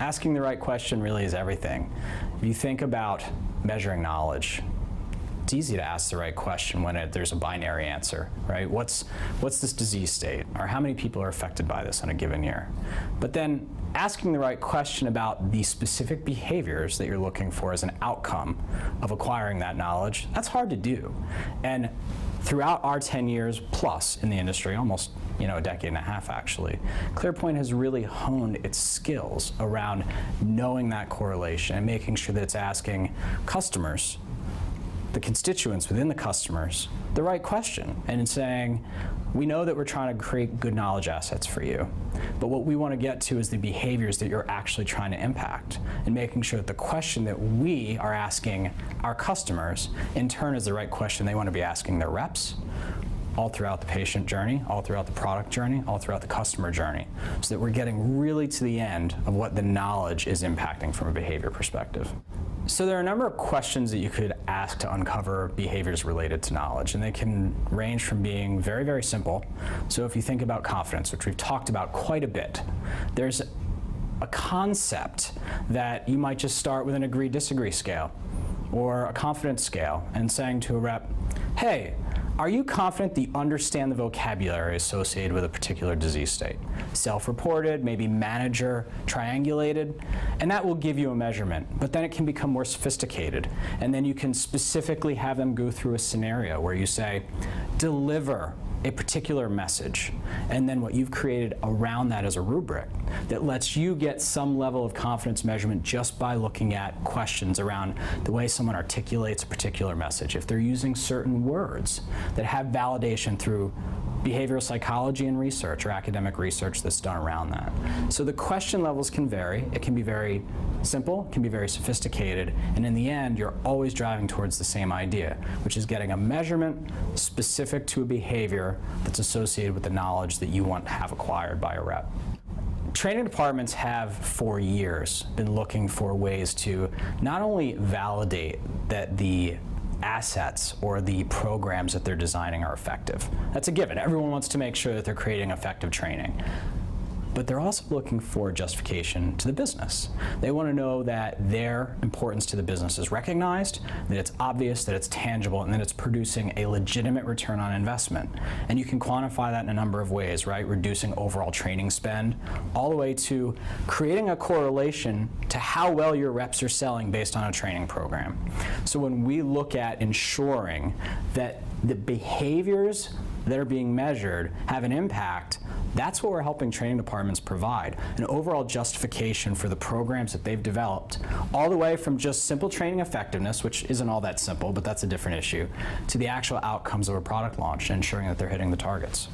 Asking the right question really is everything. If you think about measuring knowledge, it's easy to ask the right question when there's a binary answer, right? What's this disease state? Or how many people are affected by this in a given year? But then asking the right question about the specific behaviors that you're looking for as an outcome of acquiring that knowledge, that's hard to do. And throughout our 10 years plus in the industry, almost a decade and a half actually, ClearPoint has really honed its skills around knowing that correlation and making sure that it's asking customers, the constituents within the customers, the right question, and in saying, we know that we're trying to create good knowledge assets for you, but what we want to get to is the behaviors that you're actually trying to impact, and making sure that the question that we are asking our customers in turn is the right question they want to be asking their reps, all throughout the patient journey, all throughout the product journey, all throughout the customer journey, so that we're getting really to the end of what the knowledge is impacting from a behavior perspective. So there are a number of questions that you could ask to uncover behaviors related to knowledge, and they can range from being very, very simple. So if you think about confidence, which we've talked about quite a bit, there's a concept that you might just start with an agree-disagree scale or a confidence scale and saying to a rep, hey, are you confident that you understand the vocabulary associated with a particular disease state? Self-reported, maybe manager triangulated, and that will give you a measurement. But then it can become more sophisticated, and then you can specifically have them go through a scenario where you say, deliver a particular message, and then what you've created around that is a rubric that lets you get some level of confidence measurement just by looking at questions around the way someone articulates a particular message. If they're using certain words that have validation through behavioral psychology and research or academic research that's done around that. So the question levels can vary. It can be very simple, it can be very sophisticated, and in the end, you're always driving towards the same idea, which is getting a measurement specific to a behavior that's associated with the knowledge that you want to have acquired by a rep. Training departments have for years been looking for ways to not only validate that the assets or the programs that they're designing are effective. That's a given. Everyone wants to make sure that they're creating effective training. But they're also looking for justification to the business. They want to know that their importance to the business is recognized, that it's obvious, that it's tangible, and that it's producing a legitimate return on investment. And you can quantify that in a number of ways, right? Reducing overall training spend, all the way to creating a correlation to how well your reps are selling based on a training program. So when we look at ensuring that the behaviors that are being measured have an impact, that's what we're helping training departments provide, an overall justification for the programs that they've developed, all the way from just simple training effectiveness, which isn't all that simple, but that's a different issue, to the actual outcomes of a product launch and ensuring that they're hitting the targets.